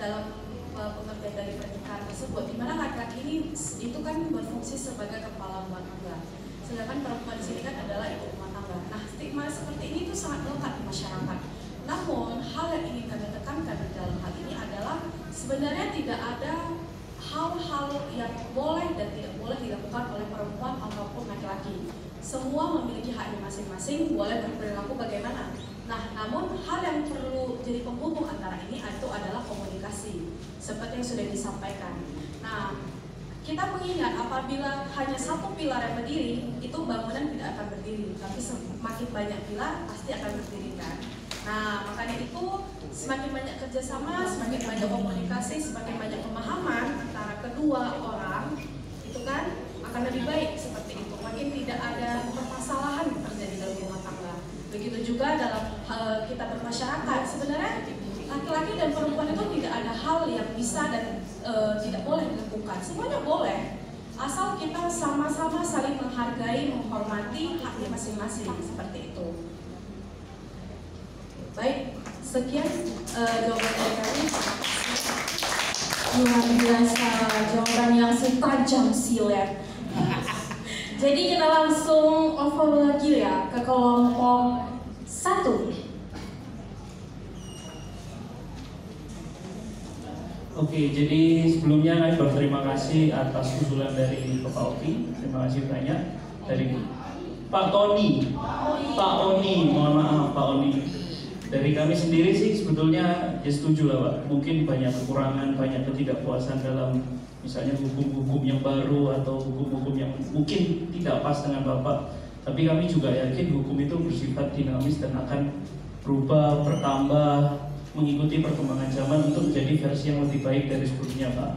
dalam pengertian dari pernikahan tersebut, di mana laki-laki ini itu kan berfungsi sebagai kepala rumah tangga, sedangkan perempuan di sini kan adalah ibu rumah tangga. Nah, stigma seperti ini itu sangat melekat di masyarakat. Namun, hal yang ingin kami tekankan di dalam hal ini adalah sebenarnya tidak ada hal-hal yang boleh dan tidak boleh dilakukan oleh perempuan ataupun laki-laki. Semua memiliki haknya masing-masing, boleh berperilaku bagaimana. Nah, namun hal yang perlu jadi penghubung antara ini itu adalah komunikasi, seperti yang sudah disampaikan. Nah, kita mengingat apabila hanya satu pilar yang berdiri, itu bangunan tidak akan berdiri. Tapi semakin banyak pilar, pasti akan berdiri kan. Nah, makanya itu semakin banyak kerjasama, semakin banyak komunikasi, semakin banyak pemahaman antara kedua orang, itu kan akan lebih baik seperti itu. Makin tidak ada permasalahan yang terjadi dalam rumah tangga. Begitu juga dalam hal kita bermasyarakat, sebenarnya laki-laki dan perempuan itu tidak ada hal yang bisa dan tidak boleh dilakukan. Semuanya boleh, asal kita sama-sama saling menghargai, menghormati haknya masing-masing, seperti itu. Baik, sekian jawaban dari kami. Luar biasa, jawaban yang si tajam silet. Jadi kita langsung over lagi ya ke kelompok 1. Oke, jadi sebelumnya kami berterima kasih atas usulan dari Bapak Oki. Terima kasih banyak dari Pak Tony. Pak Oni, mohon maaf Pak Oni. Dari kami sendiri sih sebetulnya ya setuju lah Pak. Mungkin banyak kekurangan, banyak ketidakpuasan dalam misalnya hukum-hukum yang baru atau hukum-hukum yang mungkin tidak pas dengan Bapak. Tapi kami juga yakin hukum itu bersifat dinamis dan akan berubah, bertambah, mengikuti perkembangan zaman untuk menjadi versi yang lebih baik dari sebelumnya Pak.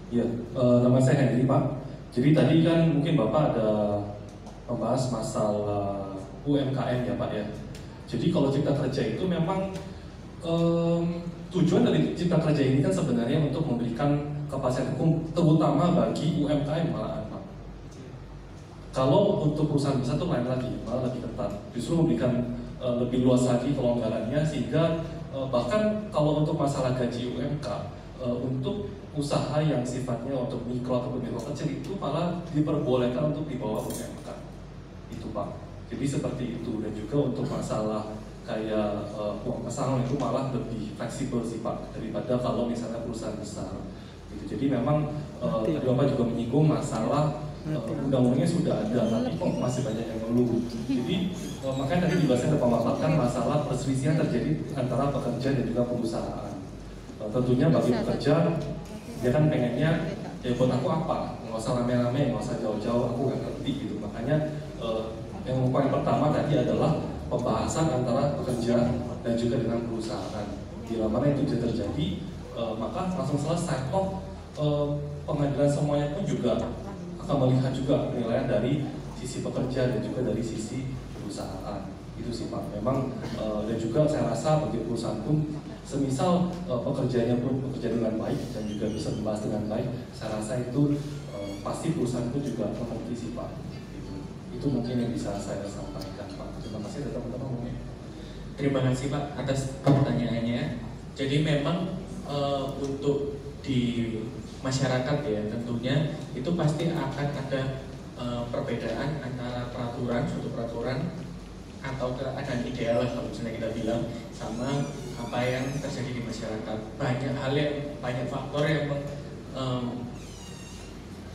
Ya, nama saya Henry Pak. Jadi tadi kan mungkin Bapak ada membahas masalah UMKM ya Pak ya. Jadi kalau cipta kerja itu memang tujuan dari cipta kerja ini kan sebenarnya untuk memberikan kepastian hukum terutama bagi UMKM malahan Pak. Kalau untuk perusahaan besar itu lain lagi, malah lebih ketat. Justru memberikan lebih luas lagi kelonggarannya sehingga bahkan kalau untuk masalah gaji UMK untuk usaha yang sifatnya untuk mikro ataupun mikro kecil itu malah diperbolehkan untuk dibawa UMK itu Pak. Jadi seperti itu, dan juga untuk masalah kayak uang pesangon itu malah lebih fleksibel sih Pak daripada kalau misalnya perusahaan besar gitu. Jadi memang tadi Bapak juga menyinggung masalah undang-undangnya sudah ada tapi kok masih banyak yang ngeluh. Jadi makanya tadi juga saya memaparkan masalah perselisihan terjadi antara pekerja dan juga perusahaan. Tentunya bagi pekerja dia kan pengennya ya buat aku apa, nggak usah rame-rame, nggak usah jauh-jauh, aku nggak ngerti gitu. Makanya yang poin pertama tadi adalah pembahasan antara pekerja dan juga dengan perusahaan. Bila mana itu bisa terjadi, maka langsung selesai. Pengadilan semuanya pun juga akan melihat juga penilaian dari sisi pekerja dan juga dari sisi perusahaan. Itu sih Pak. Memang dan juga saya rasa bagi perusahaan pun, semisal pekerjaannya pun bekerja dengan baik dan juga bisa membahas dengan baik, saya rasa itu pasti perusahaan pun juga mengerti sih Pak. Itu mungkin yang bisa saya sampaikan Pak. Terima kasih teman-teman. Terima kasih Pak atas pertanyaannya. Jadi memang untuk di masyarakat ya tentunya itu pasti akan ada perbedaan antara suatu peraturan atau keadaan ideal kalau misalnya kita bilang sama apa yang terjadi di masyarakat. Banyak hal yang, banyak faktor yang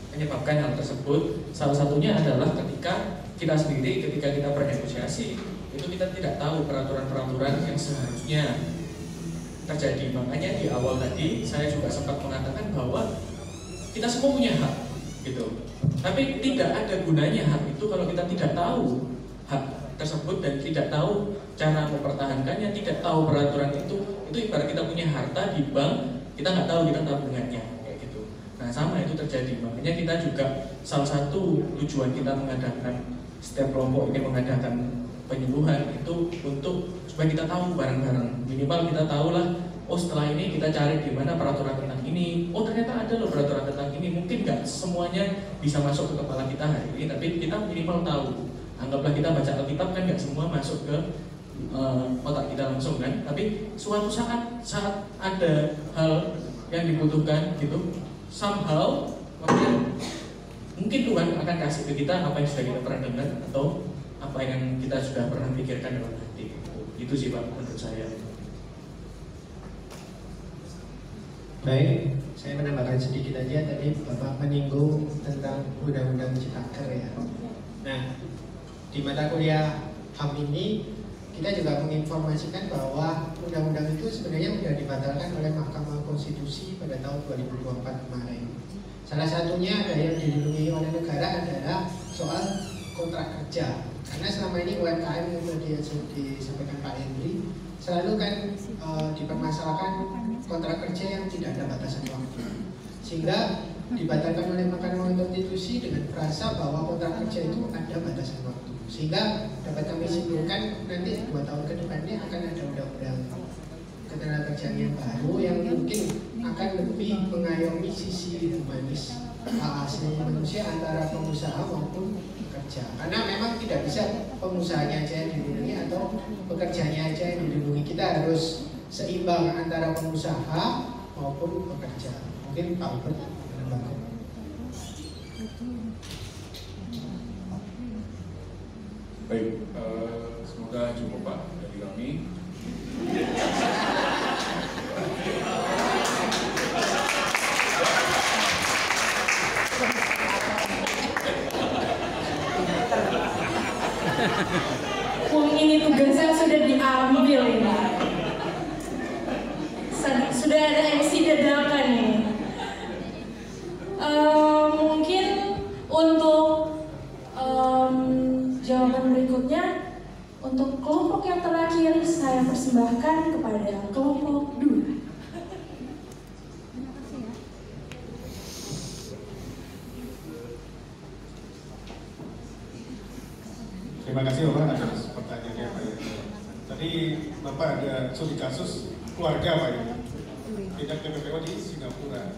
menyebabkan hal tersebut. Salah satunya adalah ketika kita sendiri, ketika kita bernegosiasi, itu kita tidak tahu peraturan-peraturan yang seharusnya terjadi. Makanya di awal tadi saya juga sempat mengatakan bahwa kita semua punya hak, gitu. Tapi tidak ada gunanya hak itu kalau kita tidak tahu hak tersebut dan tidak tahu cara mempertahankannya, tidak tahu peraturan itu ibarat kita punya harta di bank, kita nggak tahu kita tabungannya. Nah sama itu terjadi, makanya kita juga salah satu tujuan kita mengadakan setiap kelompok ini mengadakan penyuluhan itu untuk supaya kita tahu bareng-bareng, minimal kita tahulah, oh setelah ini kita cari di mana peraturan tentang ini, oh ternyata ada loh peraturan tentang ini, mungkin nggak semuanya bisa masuk ke kepala kita hari ini, tapi kita minimal tahu. Anggaplah kita baca Alkitab kan nggak semua masuk ke otak kita langsung kan, tapi suatu saat ada hal yang dibutuhkan gitu, somehow mungkin Tuhan akan kasih ke kita apa yang sudah kita pernah dengar atau apa yang kita sudah pernah pikirkan dalam hati. Itu sih Pak menurut saya. Baik, saya menambahkan sedikit aja. Tadi Bapak menyinggung tentang Undang-Undang Ciptaker ya. Nah, di mata kuliah HAM ini kita juga menginformasikan bahwa undang-undang itu sebenarnya sudah dibatalkan oleh Mahkamah Konstitusi pada tahun 2024 kemarin. Salah satunya ada yang dilindungi oleh negara adalah soal kontrak kerja. Karena selama ini UMKM yang tadi disampaikan Pak Henry selalu kan dipermasalahkan kontrak kerja yang tidak ada batasan waktu, sehingga dibatalkan oleh Mahkamah Konstitusi dengan frasa bahwa kontrak kerja itu ada batasan waktu, sehingga dapat kami simpulkan nanti 2 tahun ke depannya akan ada undang-undang ketenagakerjaan yang baru yang mungkin akan lebih mengayomi sisi humanis hak asasi manusia antara pengusaha maupun pekerja, karena memang tidak bisa pengusahanya aja yang dilindungi atau pekerjanya aja yang dilindungi. Kita harus seimbang antara pengusaha maupun pekerja. Mungkin Pak Albert menambahkan. Baik, semoga cukup Pak dari kami. Ini tugasnya sudah diambil ini. Sudah ada MC dadakan ini. Mungkin untuk jawaban berikutnya, untuk kelompok yang terakhir saya persembahkan kepada kelompok 2. Terima kasih Bapak atas pertanyaannya Pak ya. Tadi Bapak ada studi kasus keluarga Pak ya, tidak PPPO di Singapura,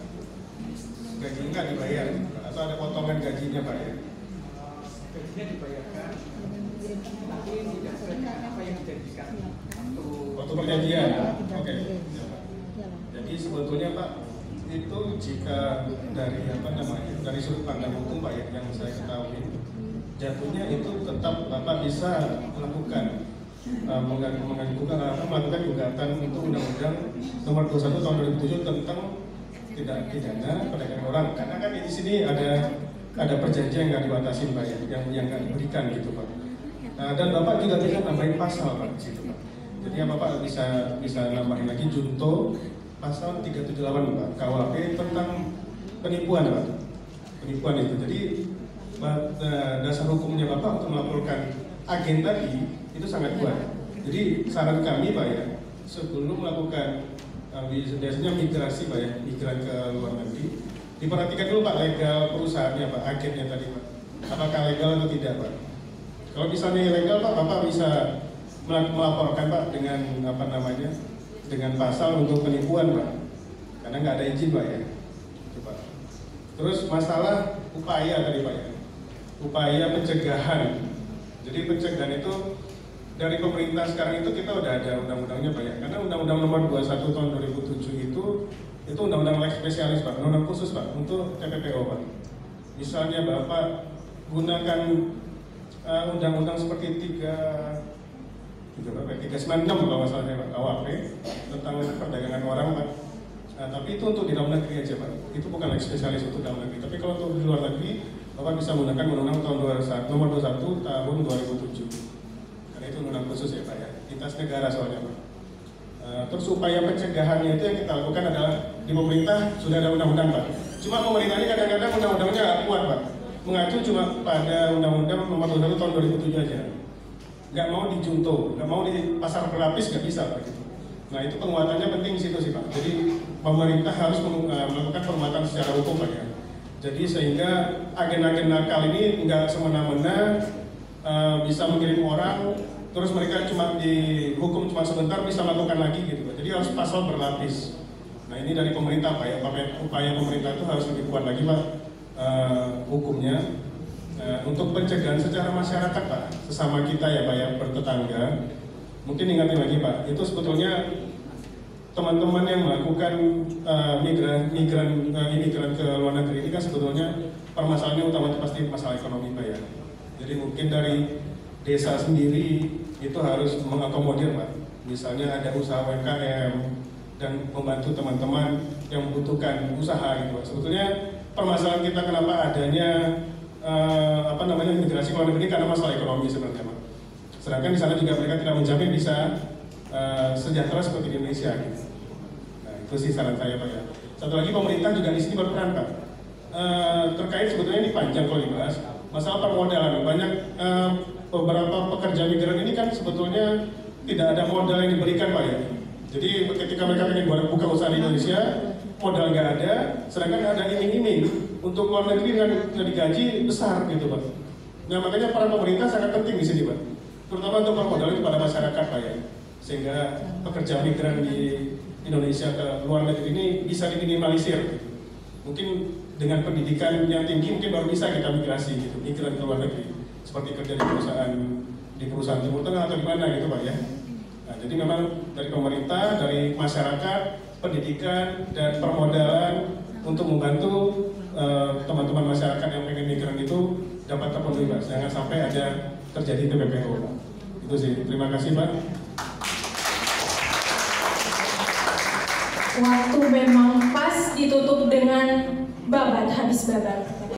gajinya nggak dibayar atau ada potongan gajinya Pak ya. Gajinya dibayarkan, tapi tidak sesuai apa yang dijanjikan waktu perjanjian. Oke. Jadi sebetulnya Pak itu jika dari dari sudut pandang hukum Pak ya, yang saya ketahui jatuhnya itu tetap Bapak bisa melakukan melakukan gugatan untuk Undang-Undang Nomor 21 Tahun 2007 tentang tindak pidana perdagangan orang, karena kan di sini ada perjanjian yang nggak dibatasi Pak ya, yang nggak diberikan gitu Pak. Dan Bapak juga bisa nambahin pasal Pak di situ Pak. Jadi Bapak bisa nambahin lagi junto pasal 378 Pak KUHP tentang penipuan Pak. Penipuan itu. Jadi dasar hukumnya Bapak untuk melaporkan agen tadi itu sangat kuat. Jadi saran kami Pak ya, sebelum melakukan biasanya migrasi Pak ya, migran ke luar negeri, diperhatikan dulu Pak legal perusahaannya Pak, agennya tadi Pak, apakah legal atau tidak Pak. Kalau misalnya ilegal Pak, Bapak bisa melaporkan Pak dengan dengan pasal untuk penipuan Pak, karena nggak ada izin Pak ya. Coba. Terus masalah upaya tadi Pak ya, upaya pencegahan. Jadi pencegahan itu dari pemerintah sekarang itu kita udah ada undang-undangnya Pak ya, karena Undang-Undang Nomor 21 Tahun 2007 itu undang-undang lex spesialis Pak, undang-undang khusus Pak untuk TPPO Pak. Misalnya Bapak gunakan undang-undang seperti 396 kalau nggak salah Pak KUHP tentang perdagangan orang Pak. Tapi itu untuk di dalam negeri aja Pak, itu bukan lex spesialis untuk dalam negeri. Tapi kalau untuk di luar negeri, Bapak bisa menggunakan Undang-Undang Nomor 21 Tahun 2007. Karena itu undang khusus ya Pak ya, lintas negara soalnya Pak. Terus upaya pencegahannya itu yang kita lakukan adalah di pemerintah sudah ada undang-undang Pak. Cuma pemerintah ini kadang-kadang undang-undangnya nggak kuat Pak, mengacu cuma pada Undang-Undang Nomor 21 Tahun 2007 aja. Nggak mau dijunto, nggak mau di pasar berlapis, nggak bisa Pak gitu. Nah itu penguatannya penting di situ sih Pak. Jadi pemerintah harus melakukan penguatan secara hukum Pak ya. Jadi sehingga agen-agen nakal ini nggak semena-mena bisa mengirim orang, terus mereka cuma dihukum cuma sebentar bisa melakukan lagi gitu Pak. Jadi harus pasal berlapis. Nah ini dari pemerintah Pak ya, upaya pemerintah itu harus lebih kuat lagi Pak hukumnya. Untuk pencegahan secara masyarakat Pak, sesama kita ya Pak ya, bertetangga, mungkin ingatin lagi Pak, itu sebetulnya teman-teman yang melakukan imigran ke luar negeri ini kan sebetulnya permasalahannya utama itu pasti masalah ekonomi Pak ya. Jadi mungkin dari desa sendiri itu harus mengakomodir Pak. Misalnya ada usaha UMKM dan membantu teman-teman yang membutuhkan usaha gitu Pak. Sebetulnya permasalahan kita kenapa adanya migrasi ke luar negeri karena masalah ekonomi sebenarnya Pak. Sedangkan di sana juga mereka tidak menjamin bisa sejahtera seperti di Indonesia gitu. Nah, itu sih saran saya Pak ya. Satu lagi pemerintah juga di sini berperan Pak. Terkait sebetulnya ini panjang kalau dibahas masalah permodalan. Banyak beberapa pekerja migran ini kan sebetulnya tidak ada modal yang diberikan Pak ya. Jadi ketika mereka ingin buka usaha di Indonesia, modal nggak ada, sedangkan ada iming-iming untuk luar negeri dengan digaji besar gitu Pak. Nah makanya peran pemerintah sangat penting di sini Pak, terutama untuk permodalan kepada masyarakat Pak ya, sehingga pekerja migran di Indonesia ke luar negeri ini bisa diminimalisir. Mungkin dengan pendidikan yang tinggi mungkin baru bisa kita migrasi gitu, migran ke luar negeri, seperti kerja di perusahaan Timur Tengah atau di mana gitu Pak ya. Nah, jadi memang dari pemerintah, dari masyarakat, pendidikan dan permodalan untuk membantu teman-teman masyarakat yang pengen migran itu dapat terpenuhi Pak. Jangan sampai ada terjadi TPPO. Itu sih. Terima kasih Pak. Waktu memang pas ditutup dengan babat, habis babat.